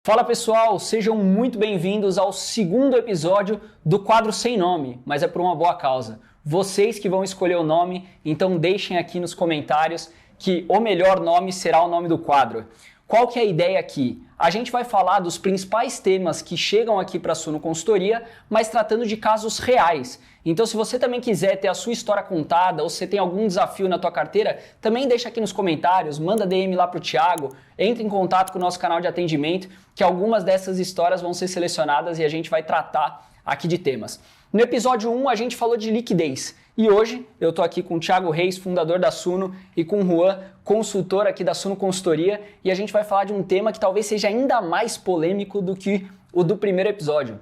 Fala pessoal, sejam muito bem-vindos ao segundo episódio do quadro Sem Nome, mas é por uma boa causa. Vocês que vão escolher o nome, então deixem aqui nos comentários que o melhor nome será o nome do quadro. Qual que é a ideia aqui? A gente vai falar dos principais temas que chegam aqui para a Suno Consultoria, mas tratando de casos reais. Então, se você também quiser ter a sua história contada ou se você tem algum desafio na tua carteira, também deixa aqui nos comentários, manda DM lá para o Thiago, entre em contato com o nosso canal de atendimento, que algumas dessas histórias vão ser selecionadas e a gente vai tratar aqui de temas. No episódio 1, a gente falou de liquidez. E hoje eu estou aqui com o Thiago Reis, fundador da Suno, e com o Juan, consultor aqui da Suno Consultoria, e a gente vai falar de um tema que talvez seja ainda mais polêmico do que o do primeiro episódio,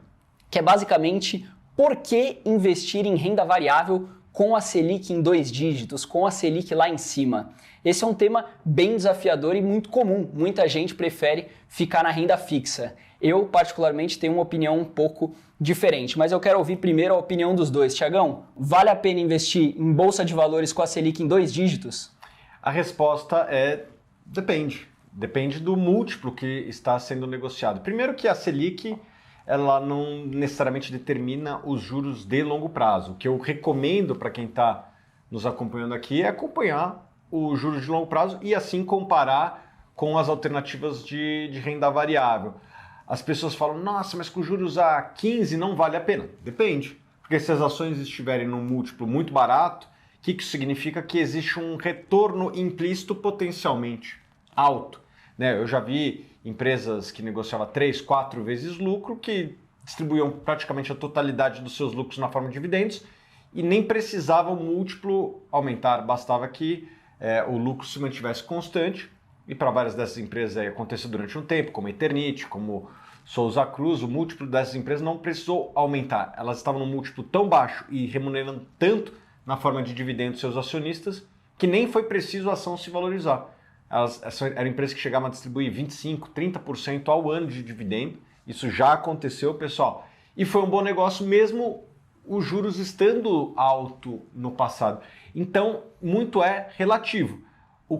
que é basicamente por que investir em renda variável com a Selic em 2 dígitos, com a Selic lá em cima. Esse é um tema bem desafiador e muito comum. Muita gente prefere ficar na renda fixa. Eu, particularmente, tenho uma opinião um pouco diferente, mas eu quero ouvir primeiro a opinião dos dois. Tiagão, vale a pena investir em bolsa de valores com a Selic em 2 dígitos? A resposta é depende. Depende do múltiplo que está sendo negociado. Primeiro que a Selic, ela não necessariamente determina os juros de longo prazo. O que eu recomendo para quem está nos acompanhando aqui é acompanhar os juros de longo prazo e assim comparar com as alternativas de renda variável. As pessoas falam, nossa, mas com juros a 15 não vale a pena. Depende, porque se as ações estiverem num múltiplo muito barato, o que isso significa? Que existe um retorno implícito potencialmente alto. Eu já vi empresas que negociavam 3, 4 vezes lucro, que distribuíam praticamente a totalidade dos seus lucros na forma de dividendos e nem precisava o múltiplo aumentar, bastava que o lucro se mantivesse constante. E para várias dessas empresas aconteceu durante um tempo, como a Eternit, como Souza Cruz, o múltiplo dessas empresas não precisou aumentar. Elas estavam num múltiplo tão baixo e remunerando tanto na forma de dividendos seus acionistas que nem foi preciso a ação se valorizar. Elas eram empresas que chegavam a distribuir 25%, 30% ao ano de dividendo. Isso já aconteceu, pessoal. E foi um bom negócio mesmo os juros estando alto no passado. Então, muito é relativo.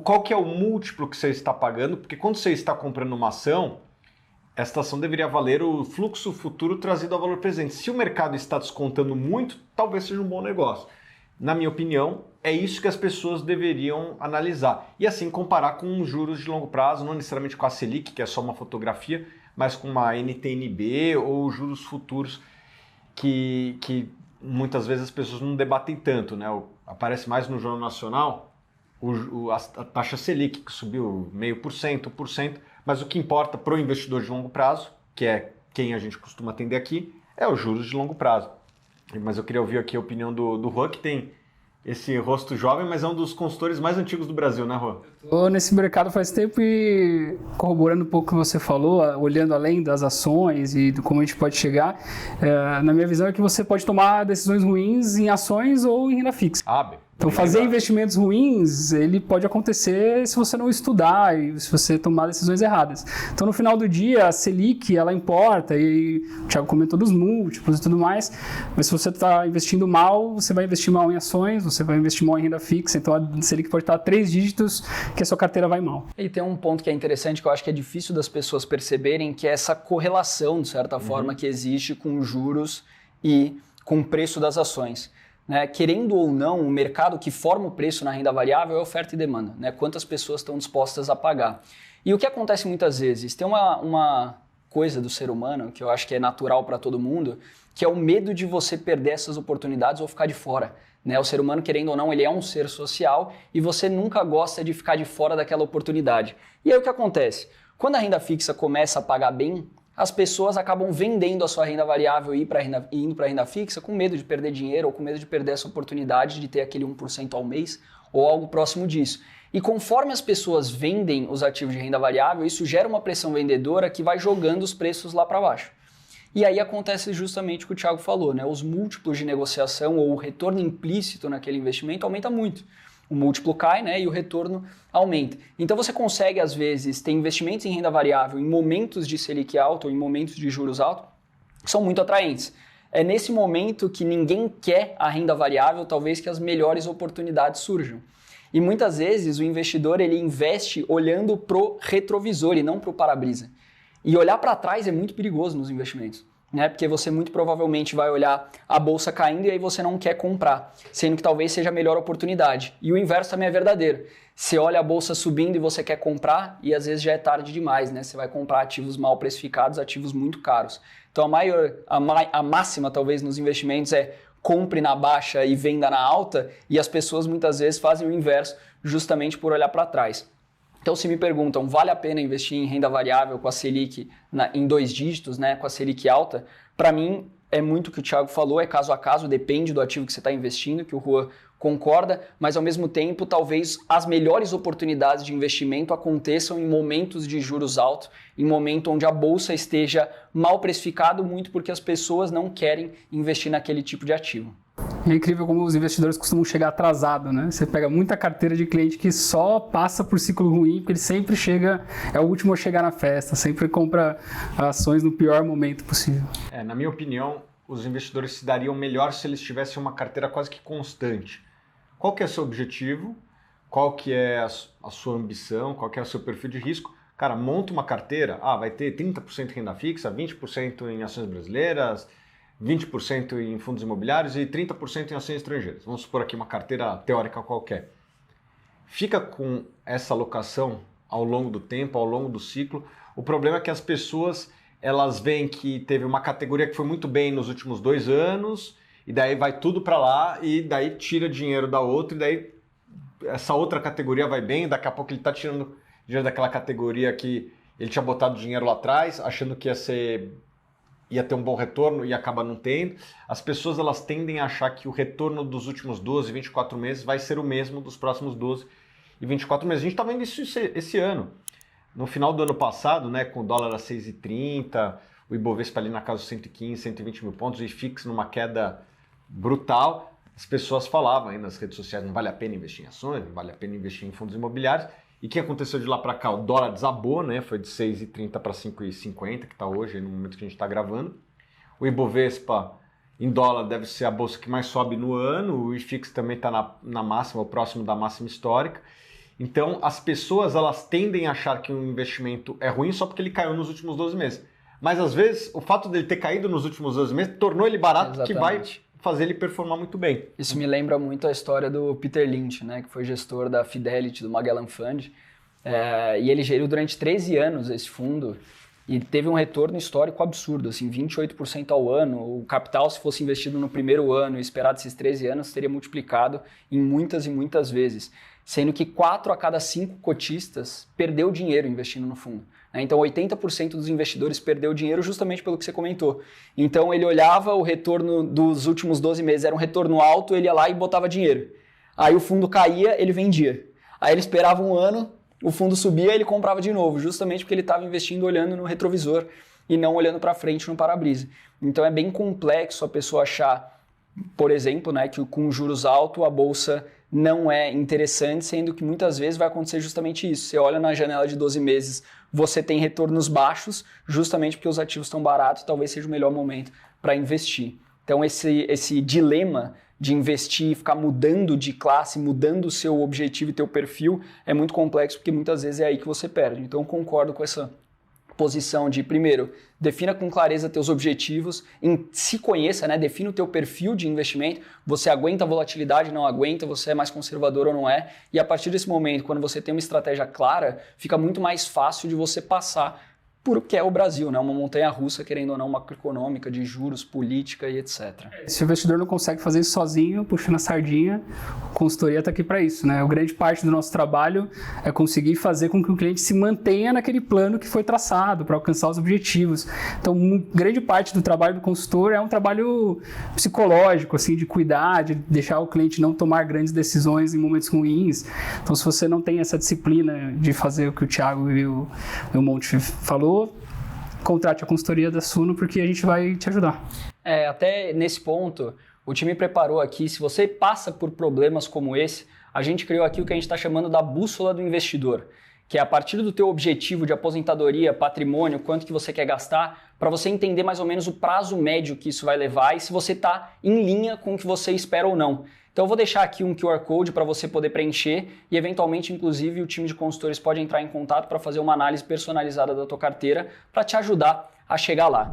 Qual que é o múltiplo que você está pagando? Porque quando você está comprando uma ação, esta ação deveria valer o fluxo futuro trazido ao valor presente. Se o mercado está descontando muito, talvez seja um bom negócio. Na minha opinião, é isso que as pessoas deveriam analisar. E assim comparar com os juros de longo prazo, não necessariamente com a Selic, que é só uma fotografia, mas com uma NTNB ou juros futuros que muitas vezes as pessoas não debatem tanto. Aparece mais no Jornal Nacional a taxa Selic, que subiu 0,5%, 1%, mas o que importa para o investidor de longo prazo, que é quem a gente costuma atender aqui, é os juros de longo prazo. Mas eu queria ouvir aqui a opinião do Juan, que tem esse rosto jovem, mas é um dos consultores mais antigos do Brasil, né, Juan? Estou nesse mercado faz tempo e corroborando um pouco o que você falou, olhando além das ações e de como a gente pode chegar, na minha visão é que você pode tomar decisões ruins em ações ou em renda fixa. Bem. Então, fazer investimentos ruins, ele pode acontecer se você não estudar e se você tomar decisões erradas. Então, no final do dia, a Selic, ela importa, e o Thiago comentou dos múltiplos e tudo mais, mas se você está investindo mal, você vai investir mal em ações, você vai investir mal em renda fixa, então a Selic pode estar a 3 dígitos que a sua carteira vai mal. E tem um ponto que é interessante, que eu acho que é difícil das pessoas perceberem, que é essa correlação, de certa forma, que existe com juros e com o preço das ações. Querendo ou não, o mercado que forma o preço na renda variável é oferta e demanda. Quantas pessoas estão dispostas a pagar. E o que acontece muitas vezes? Tem uma coisa do ser humano que eu acho que é natural para todo mundo, que é o medo de você perder essas oportunidades ou ficar de fora. O ser humano, querendo ou não, ele é um ser social e você nunca gosta de ficar de fora daquela oportunidade. E aí o que acontece? Quando a renda fixa começa a pagar bem, as pessoas acabam vendendo a sua renda variável e indo para a renda fixa com medo de perder dinheiro ou com medo de perder essa oportunidade de ter aquele 1% ao mês ou algo próximo disso. E conforme as pessoas vendem os ativos de renda variável, isso gera uma pressão vendedora que vai jogando os preços lá para baixo. E aí acontece justamente o que o Thiago falou, os múltiplos de negociação ou o retorno implícito naquele investimento aumenta muito. O múltiplo cai, e o retorno aumenta. Então você consegue, às vezes, ter investimentos em renda variável em momentos de Selic alto ou em momentos de juros altos que são muito atraentes. É nesse momento que ninguém quer a renda variável, talvez que as melhores oportunidades surjam. E muitas vezes o investidor ele investe olhando pro retrovisor e não pro para-brisa. E olhar para trás é muito perigoso nos investimentos, né? Porque você muito provavelmente vai olhar a bolsa caindo e aí você não quer comprar, sendo que talvez seja a melhor oportunidade. E o inverso também é verdadeiro. Você olha a bolsa subindo e você quer comprar e às vezes já é tarde demais, né? Você vai comprar ativos mal precificados, ativos muito caros. Então a máxima talvez nos investimentos é compre na baixa e venda na alta, e as pessoas muitas vezes fazem o inverso justamente por olhar para trás. Então, se me perguntam, vale a pena investir em renda variável com a Selic em 2 dígitos, né, com a Selic alta? Para mim, é muito o que o Thiago falou, é caso a caso, depende do ativo que você está investindo, que o Juan concorda, mas ao mesmo tempo, talvez as melhores oportunidades de investimento aconteçam em momentos de juros altos, em momento onde a bolsa esteja mal precificada, muito porque as pessoas não querem investir naquele tipo de ativo. É incrível como os investidores costumam chegar atrasado, né? Você pega muita carteira de cliente que só passa por ciclo ruim, porque ele sempre chega, é o último a chegar na festa, sempre compra ações no pior momento possível. Na minha opinião, os investidores se dariam melhor se eles tivessem uma carteira quase que constante. Qual que é o seu objetivo? Qual que é a sua ambição? Qual que é o seu perfil de risco? Cara, monta uma carteira, vai ter 30% renda fixa, 20% em ações brasileiras, 20% em fundos imobiliários e 30% em ações estrangeiras. Vamos supor aqui uma carteira teórica qualquer. Fica com essa alocação ao longo do tempo, ao longo do ciclo. O problema é que as pessoas, elas veem que teve uma categoria que foi muito bem nos últimos 2 anos, e daí vai tudo para lá, e daí tira dinheiro da outra, e daí essa outra categoria vai bem, daqui a pouco ele está tirando dinheiro daquela categoria que ele tinha botado dinheiro lá atrás, achando que ia ter um bom retorno e acaba não tendo. As pessoas, elas tendem a achar que o retorno dos últimos 12, 24 meses vai ser o mesmo dos próximos 12 e 24 meses. A gente está vendo isso esse ano. No final do ano passado, né, com o dólar a 6,30, o Ibovespa ali na casa dos 115, 120 mil pontos, e IFIX numa queda brutal, as pessoas falavam aí nas redes sociais, não vale a pena investir em ações, não vale a pena investir em fundos imobiliários. E o que aconteceu de lá para cá? O dólar desabou, né? Foi de 6,30 para 5,50, que está hoje, no momento que a gente está gravando. O Ibovespa em dólar deve ser a bolsa que mais sobe no ano, o IFIX também está na máxima, ou próximo da máxima histórica. Então, as pessoas, elas tendem a achar que um investimento é ruim só porque ele caiu nos últimos 12 meses. Mas, às vezes, o fato dele ter caído nos últimos 12 meses tornou ele barato, que vai fazer ele performar muito bem. Isso me lembra muito a história do Peter Lynch, né, que foi gestor da Fidelity, do Magellan Fund, e ele geriu durante 13 anos esse fundo e teve um retorno histórico absurdo, assim, 28% ao ano. O capital, se fosse investido no primeiro ano e esperado esses 13 anos, teria multiplicado em muitas e muitas vezes, sendo que 4 a cada 5 cotistas perdeu dinheiro investindo no fundo. Então, 80% dos investidores perdeu dinheiro justamente pelo que você comentou. Então, ele olhava o retorno dos últimos 12 meses, era um retorno alto, ele ia lá e botava dinheiro. Aí o fundo caía, ele vendia. Aí ele esperava um ano, o fundo subia, ele comprava de novo, justamente porque ele estava investindo olhando no retrovisor e não olhando para frente no para-brisa. Então, é bem complexo a pessoa achar, por exemplo, né, que com juros altos a bolsa não é interessante, sendo que muitas vezes vai acontecer justamente isso. Você olha na janela de 12 meses, você tem retornos baixos, justamente porque os ativos estão baratos e talvez seja o melhor momento para investir. Então esse dilema de investir, ficar mudando de classe, mudando o seu objetivo e teu perfil, é muito complexo, porque muitas vezes é aí que você perde. Então eu concordo com essa posição de, primeiro, defina com clareza teus objetivos, se conheça, né? Defina o teu perfil de investimento, você aguenta a volatilidade, não aguenta, você é mais conservador ou não é, e a partir desse momento, quando você tem uma estratégia clara, fica muito mais fácil de você passar por o que é o Brasil, né? Uma montanha-russa, querendo ou não, macroeconômica, de juros, política e etc. Se o investidor não consegue fazer isso sozinho, puxando a sardinha, a consultoria está aqui para isso, né? A grande parte do nosso trabalho é conseguir fazer com que o cliente se mantenha naquele plano que foi traçado para alcançar os objetivos. Então, grande parte do trabalho do consultor é um trabalho psicológico, assim, de cuidar, de deixar o cliente não tomar grandes decisões em momentos ruins. Então, se você não tem essa disciplina de fazer o que o Thiago e o Monte falou, contrate a consultoria da Suno, porque a gente vai te ajudar. Até nesse ponto, o time preparou aqui, se você passa por problemas como esse, a gente criou aqui o que a gente está chamando da bússola do investidor, que é a partir do teu objetivo de aposentadoria, patrimônio, quanto que você quer gastar, para você entender mais ou menos o prazo médio que isso vai levar e se você está em linha com o que você espera ou não. Então, Então eu vou deixar aqui um QR Code para você poder preencher e eventualmente, inclusive, o time de consultores pode entrar em contato para fazer uma análise personalizada da tua carteira para te ajudar a chegar lá.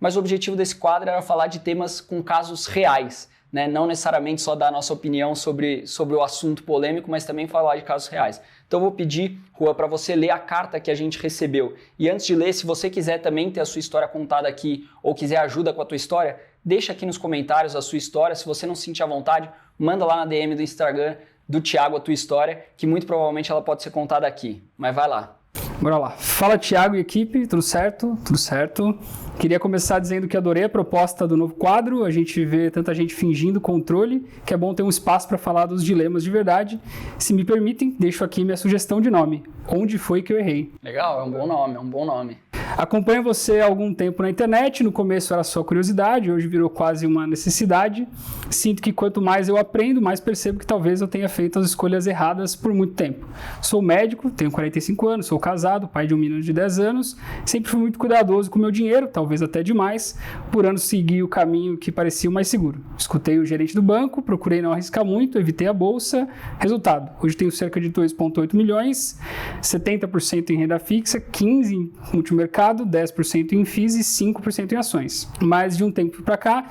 Mas o objetivo desse quadro era falar de temas com casos reais, né? Não necessariamente só dar a nossa opinião sobre o assunto polêmico, mas também falar de casos reais. Então eu vou pedir, Juan, para você ler a carta que a gente recebeu. E antes de ler, se você quiser também ter a sua história contada aqui ou quiser ajuda com a tua história, deixa aqui nos comentários a sua história. Se você não se sentir à vontade, manda lá na DM do Instagram do Thiago a tua história, que muito provavelmente ela pode ser contada aqui. Mas vai lá. Bora lá. Fala, Thiago e equipe, tudo certo? Tudo certo. Queria começar dizendo que adorei a proposta do novo quadro. A gente vê tanta gente fingindo controle, que é bom ter um espaço para falar dos dilemas de verdade. Se me permitem, deixo aqui minha sugestão de nome. Onde foi que eu errei? Legal, é um bom nome, é um bom nome. Acompanho você há algum tempo na internet, no começo era só curiosidade, hoje virou quase uma necessidade. Sinto que quanto mais eu aprendo, mais percebo que talvez eu tenha feito as escolhas erradas por muito tempo. Sou médico, tenho 45 anos, sou casado, pai de um menino de 10 anos, sempre fui muito cuidadoso com o meu dinheiro, talvez até demais, por anos segui o caminho que parecia o mais seguro. Escutei o gerente do banco, procurei não arriscar muito, evitei a bolsa. Resultado, hoje tenho cerca de 2,8 milhões, 70% em renda fixa, 15% em multimercado, 10% em FIIs e 5% em ações. Mas de um tempo para cá,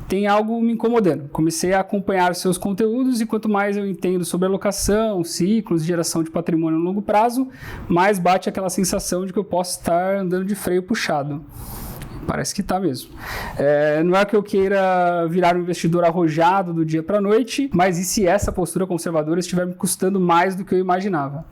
tem algo me incomodando. Comecei a acompanhar seus conteúdos e quanto mais eu entendo sobre alocação, ciclos, geração de patrimônio a longo prazo, mais bate aquela sensação de que eu posso estar andando de freio puxado. Parece que está mesmo. Não é que eu queira virar um investidor arrojado do dia para a noite, mas e se essa postura conservadora estiver me custando mais do que eu imaginava?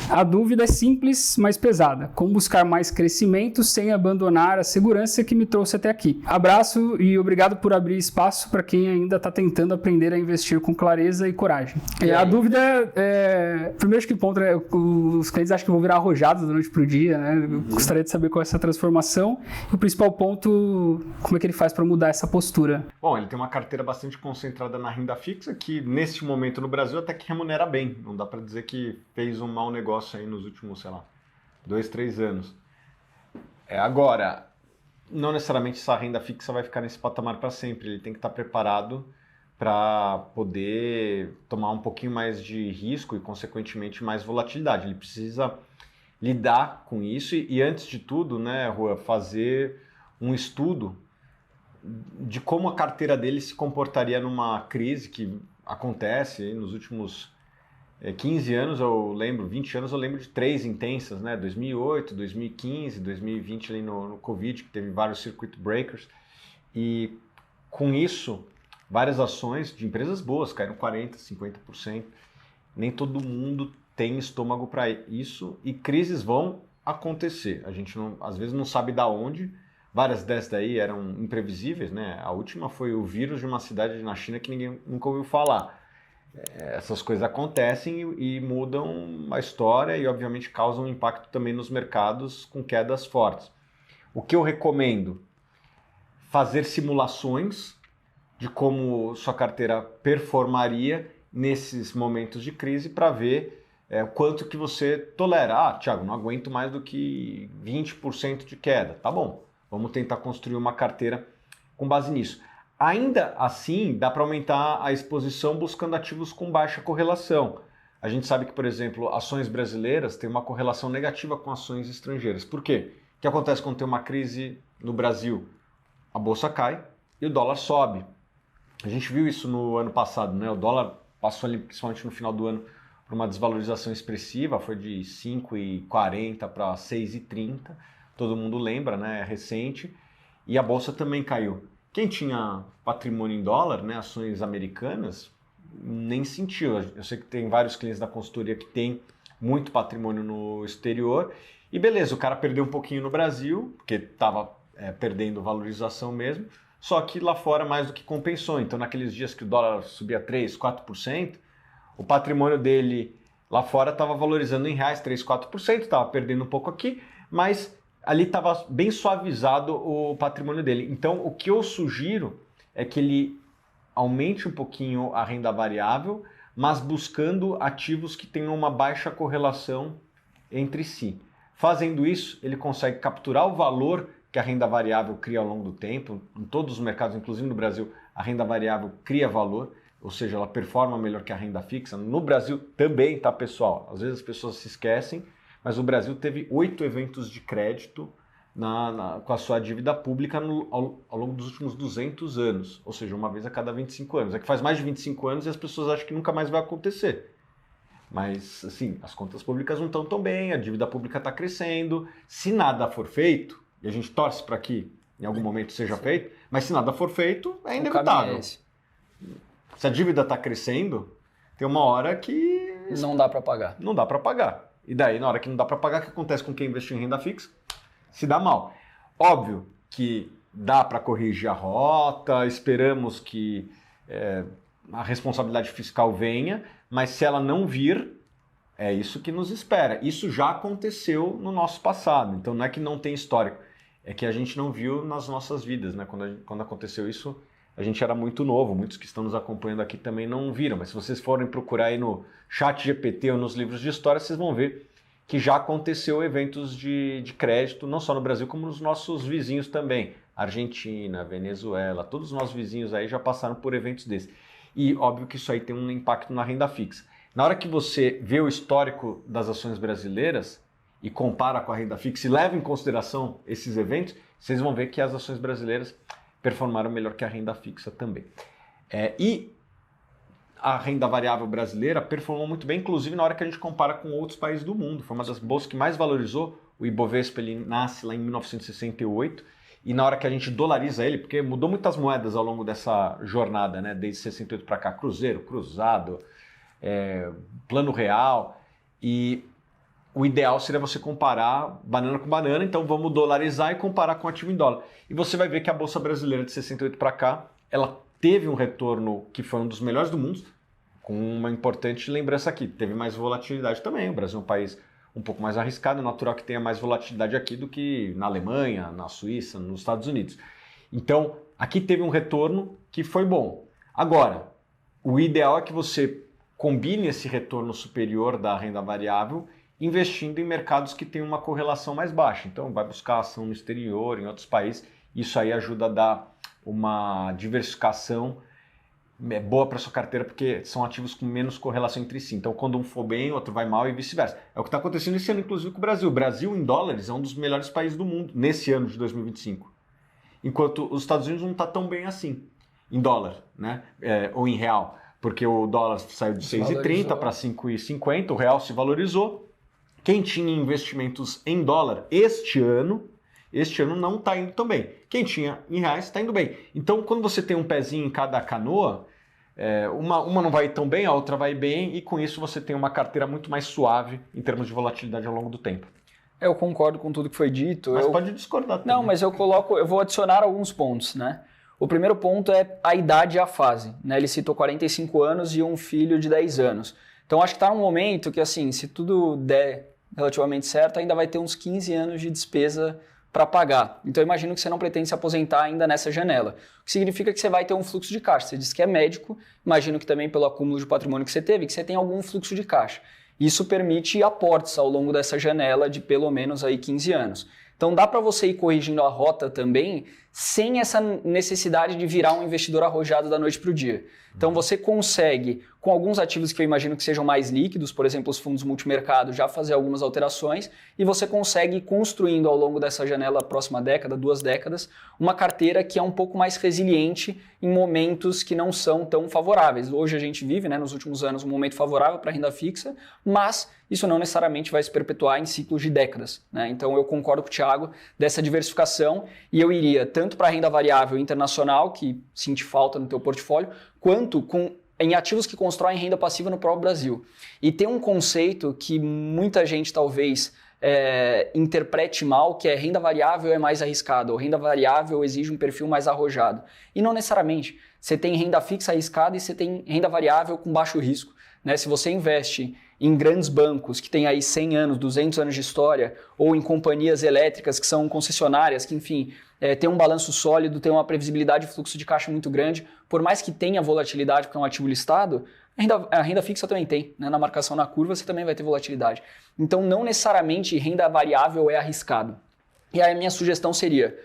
A dúvida é simples, mas pesada. Como buscar mais crescimento sem abandonar a segurança que me trouxe até aqui? Abraço e obrigado por abrir espaço para quem ainda está tentando aprender a investir com clareza e coragem. A dúvida é... Primeiro, acho que o ponto é os clientes acham que vão virar arrojados da noite para o dia, né? Eu gostaria de saber qual é essa transformação. E o principal ponto, como é que ele faz para mudar essa postura? Bom, ele tem uma carteira bastante concentrada na renda fixa, que neste momento no Brasil até que remunera bem. Não dá para dizer que fez um mau negócio aí nos últimos, 2, 3 anos. Agora, não necessariamente essa renda fixa vai ficar nesse patamar para sempre. Ele tem que estar preparado para poder tomar um pouquinho mais de risco e, consequentemente, mais volatilidade. Ele precisa lidar com isso e antes de tudo, né, Juan, fazer um estudo de como a carteira dele se comportaria numa crise que acontece aí nos últimos 15 anos, eu lembro, 20 anos eu lembro de 3 intensas, né? 2008, 2015, 2020 ali no Covid, que teve vários circuit breakers. E com isso, várias ações de empresas boas caíram 40%, 50%. Nem todo mundo tem estômago para isso e crises vão acontecer. A gente às vezes não sabe da onde. Várias dessas daí eram imprevisíveis, né? A última foi o vírus de uma cidade na China que ninguém nunca ouviu falar. Essas coisas acontecem e mudam a história e, obviamente, causam um impacto também nos mercados com quedas fortes. O que eu recomendo? Fazer simulações de como sua carteira performaria nesses momentos de crise para ver o quanto que você tolera. Thiago, não aguento mais do que 20% de queda. Tá bom, vamos tentar construir uma carteira com base nisso. Ainda assim, dá para aumentar a exposição buscando ativos com baixa correlação. A gente sabe que, por exemplo, ações brasileiras têm uma correlação negativa com ações estrangeiras. Por quê? O que acontece quando tem uma crise no Brasil? A bolsa cai e o dólar sobe. A gente viu isso no ano passado, né? O dólar passou ali, principalmente no final do ano, por uma desvalorização expressiva, foi de 5,40 para 6,30. Todo mundo lembra, né? É recente. E a bolsa também caiu. Quem tinha patrimônio em dólar, né, ações americanas, nem sentiu. Eu sei que tem vários clientes da consultoria que têm muito patrimônio no exterior. E beleza, o cara perdeu um pouquinho no Brasil, porque estava perdendo valorização mesmo, só que lá fora mais do que compensou. Então, naqueles dias que o dólar subia 3%, 4%, o patrimônio dele lá fora estava valorizando em reais 3%, 4%, estava perdendo um pouco aqui, mas ali estava bem suavizado o patrimônio dele. Então, o que eu sugiro é que ele aumente um pouquinho a renda variável, mas buscando ativos que tenham uma baixa correlação entre si. Fazendo isso, ele consegue capturar o valor que a renda variável cria ao longo do tempo. Em todos os mercados, inclusive no Brasil, a renda variável cria valor. ou seja, ela performa melhor que a renda fixa. No Brasil também, tá, pessoal? Às vezes as pessoas se esquecem, mas o Brasil teve 8 eventos de crédito com a sua dívida pública ao longo dos últimos 200 anos, ou seja, uma vez a cada 25 anos. É que faz mais de 25 anos e as pessoas acham que nunca mais vai acontecer. Mas, assim, as contas públicas não estão tão bem, a dívida pública está crescendo. Se nada for feito, e a gente torce para que em algum momento seja feito, mas se nada for feito, é inevitável. Se a dívida está crescendo, tem uma hora que... não dá para pagar. Não dá para pagar. E daí, na hora que não dá para pagar, o que acontece com quem investiu em renda fixa? Se dá mal. Óbvio que dá para corrigir a rota, esperamos que a responsabilidade fiscal venha, mas se ela não vir, é isso que nos espera. Isso já aconteceu no nosso passado, então não é que não tem histórico, é que a gente não viu nas nossas vidas, né? Quando aconteceu isso, a gente era muito novo, muitos que estão nos acompanhando aqui também não viram, mas se vocês forem procurar aí no ChatGPT ou nos livros de história, vocês vão ver que já aconteceu eventos de crédito, não só no Brasil, como nos nossos vizinhos também. Argentina, Venezuela, todos os nossos vizinhos aí já passaram por eventos desses. E óbvio que isso aí tem um impacto na renda fixa. Na hora que você vê o histórico das ações brasileiras e compara com a renda fixa e leva em consideração esses eventos, vocês vão ver que as ações brasileiras performaram melhor que a renda fixa também. E a renda variável brasileira performou muito bem, inclusive na hora que a gente compara com outros países do mundo. Foi uma das bolsas que mais valorizou. O Ibovespa ele nasce lá em 1968 e na hora que a gente dolariza ele, porque mudou muitas moedas ao longo dessa jornada, né? Desde 68 para cá, cruzeiro, cruzado, plano real, e o ideal seria você comparar banana com banana, então vamos dolarizar e comparar com ativo em dólar. E você vai ver que a Bolsa Brasileira de 68 para cá, ela teve um retorno que foi um dos melhores do mundo, com uma importante lembrança aqui, teve mais volatilidade também. O Brasil é um país um pouco mais arriscado, é natural que tenha mais volatilidade aqui do que na Alemanha, na Suíça, nos Estados Unidos. Então, aqui teve um retorno que foi bom. Agora, o ideal é que você combine esse retorno superior da renda variável investindo em mercados que têm uma correlação mais baixa. Então, vai buscar ação no exterior, em outros países. Isso aí ajuda a dar uma diversificação boa para sua carteira, porque são ativos com menos correlação entre si. Então, quando um for bem, outro vai mal e vice-versa. É o que está acontecendo esse ano, inclusive, com o Brasil. O Brasil, em dólares, é um dos melhores países do mundo nesse ano de 2025. Enquanto os Estados Unidos não está tão bem assim, em dólar, né? Ou em real, porque o dólar saiu de 6,30 para 5,50, o real se valorizou. Quem tinha investimentos em dólar este ano não está indo tão bem. Quem tinha em reais está indo bem. Então, quando você tem um pezinho em cada canoa, uma não vai tão bem, a outra vai bem, e com isso você tem uma carteira muito mais suave em termos de volatilidade ao longo do tempo. Eu concordo com tudo que foi dito. Mas pode discordar também. Não, mas eu vou adicionar alguns pontos, né? O primeiro ponto é a idade e a fase, né? Ele citou 45 anos e um filho de 10 anos. Então, acho que está num momento que, assim, se tudo der relativamente certo, ainda vai ter uns 15 anos de despesa para pagar. Então, eu imagino que você não pretende se aposentar ainda nessa janela. O que significa que você vai ter um fluxo de caixa. Você disse que é médico, imagino que também pelo acúmulo de patrimônio que você teve, que você tem algum fluxo de caixa. Isso permite aportes ao longo dessa janela de pelo menos aí 15 anos. Então, dá para você ir corrigindo a rota também sem essa necessidade de virar um investidor arrojado da noite para o dia. Então, você consegue, com alguns ativos que eu imagino que sejam mais líquidos, por exemplo, os fundos multimercado, já fazer algumas alterações e você consegue ir construindo ao longo dessa janela, próxima década, 2 décadas, uma carteira que é um pouco mais resiliente em momentos que não são tão favoráveis. Hoje a gente vive, né, nos últimos anos, um momento favorável para a renda fixa, mas isso não necessariamente vai se perpetuar em ciclos de décadas, né? Então, eu concordo com o Thiago dessa diversificação e eu iria tanto para a renda variável internacional, que sente falta no teu portfólio, quanto em ativos que constroem renda passiva no próprio Brasil. E tem um conceito que muita gente talvez interprete mal, que é renda variável é mais arriscado, ou renda variável exige um perfil mais arrojado. E não necessariamente. Você tem renda fixa arriscada e você tem renda variável com baixo risco, né? Se você investe em grandes bancos que têm aí 100 anos, 200 anos de história, ou em companhias elétricas que são concessionárias, que enfim, tem um balanço sólido, tem uma previsibilidade de fluxo de caixa muito grande, por mais que tenha volatilidade porque é um ativo listado, a renda fixa também tem, né? Na marcação na curva você também vai ter volatilidade. Então não necessariamente renda variável é arriscado. E aí a minha sugestão seria,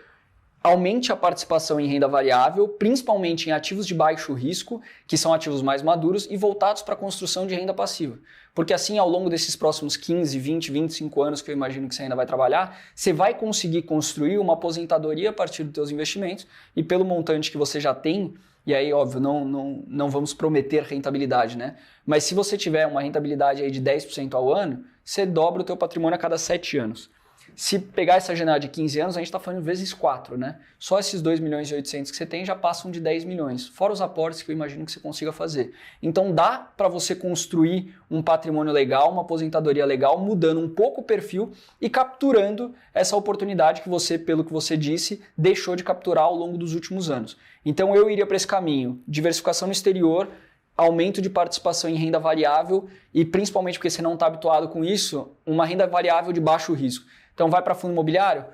aumente a participação em renda variável, principalmente em ativos de baixo risco, que são ativos mais maduros e voltados para a construção de renda passiva. Porque assim, ao longo desses próximos 15, 20, 25 anos que eu imagino que você ainda vai trabalhar, você vai conseguir construir uma aposentadoria a partir dos seus investimentos e pelo montante que você já tem, e aí, óbvio, não vamos prometer rentabilidade, né? Mas se você tiver uma rentabilidade aí de 10% ao ano, você dobra o teu patrimônio a cada 7 anos. Se pegar essa janela de 15 anos, a gente está falando vezes 4, né? Só esses 2 milhões e 800 que você tem já passam de 10 milhões, fora os aportes que eu imagino que você consiga fazer. Então dá para você construir um patrimônio legal, uma aposentadoria legal, mudando um pouco o perfil e capturando essa oportunidade que você, pelo que você disse, deixou de capturar ao longo dos últimos anos. Então eu iria para esse caminho, diversificação no exterior, aumento de participação em renda variável e principalmente porque você não está habituado com isso, uma renda variável de baixo risco. Então vai para fundo imobiliário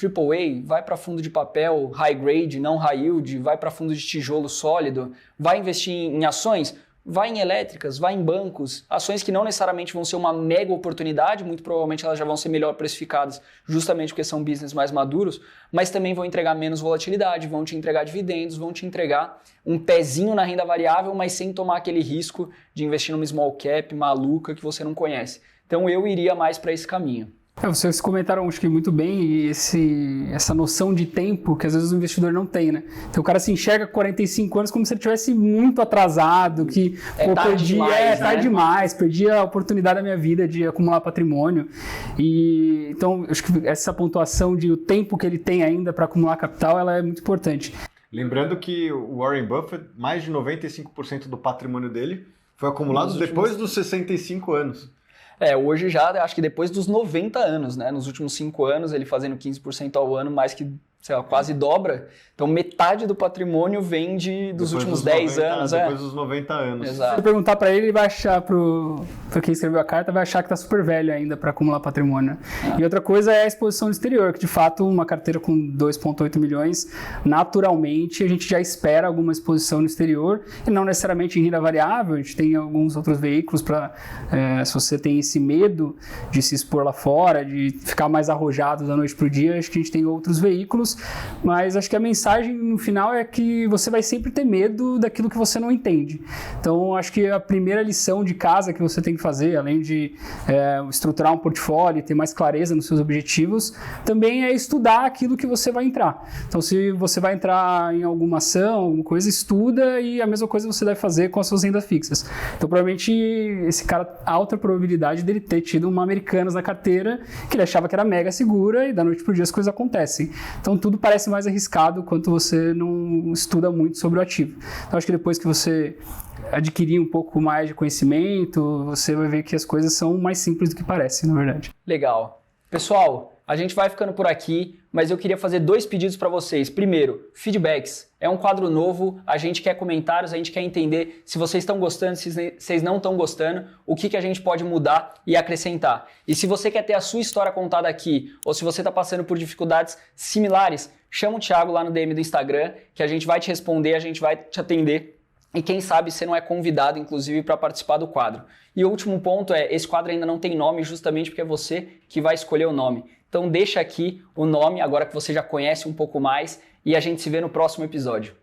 AAA, vai para fundo de papel high grade, não high yield, vai para fundo de tijolo sólido, vai investir em ações, vai em elétricas, vai em bancos, ações que não necessariamente vão ser uma mega oportunidade, muito provavelmente elas já vão ser melhor precificadas justamente porque são business mais maduros, mas também vão entregar menos volatilidade, vão te entregar dividendos, vão te entregar um pezinho na renda variável, mas sem tomar aquele risco de investir numa small cap maluca que você não conhece. Então eu iria mais para esse caminho. Vocês comentaram, acho que muito bem, essa noção de tempo que às vezes o investidor não tem, né? Então o cara se enxerga com 45 anos como se ele estivesse muito atrasado, que tarde demais, perdi a oportunidade da minha vida de acumular patrimônio. E então acho que essa pontuação de o tempo que ele tem ainda para acumular capital, ela é muito importante. Lembrando que o Warren Buffett, mais de 95% do patrimônio dele foi acumulado depois dos 65 anos. Hoje já, acho que depois dos 90 anos, né? Nos últimos 5 anos, ele fazendo 15% ao ano, mais que, sei lá, quase dobra. Então, metade do patrimônio vem dos últimos 10 anos. Depois dos 90 anos. Exato. Se perguntar para ele vai achar, para quem escreveu a carta, vai achar que está super velho ainda para acumular patrimônio. E outra coisa é a exposição no exterior, que de fato uma carteira com 2,8 milhões, naturalmente a gente já espera alguma exposição no exterior, e não necessariamente em renda variável, a gente tem alguns outros veículos para, se você tem esse medo de se expor lá fora, de ficar mais arrojado da noite para o dia, acho que a gente tem outros veículos, mas acho que a mensagem no final é que você vai sempre ter medo daquilo que você não entende. Então, acho que a primeira lição de casa que você tem que fazer, além de estruturar um portfólio e ter mais clareza nos seus objetivos, também é estudar aquilo que você vai entrar. Então, se você vai entrar em alguma ação, alguma coisa, estuda, e a mesma coisa você deve fazer com as suas rendas fixas. Então, provavelmente, esse cara, alta probabilidade dele ter tido uma Americanas na carteira, que ele achava que era mega segura, e da noite pro dia as coisas acontecem. Então, tudo parece mais arriscado quanto você não estuda muito sobre o ativo. Então, acho que depois que você adquirir um pouco mais de conhecimento, você vai ver que as coisas são mais simples do que parecem, na verdade. Legal. Pessoal, a gente vai ficando por aqui, mas eu queria fazer 2 pedidos para vocês. Primeiro, feedbacks. É um quadro novo, a gente quer comentários, a gente quer entender se vocês estão gostando, se vocês não estão gostando, o que a gente pode mudar e acrescentar. E se você quer ter a sua história contada aqui, ou se você está passando por dificuldades similares, chama o Thiago lá no DM do Instagram, que a gente vai te responder, a gente vai te atender. E quem sabe você não é convidado, inclusive, para participar do quadro. E o último ponto esse quadro ainda não tem nome, justamente porque é você que vai escolher o nome. Então deixa aqui o nome, agora que você já conhece um pouco mais, e a gente se vê no próximo episódio.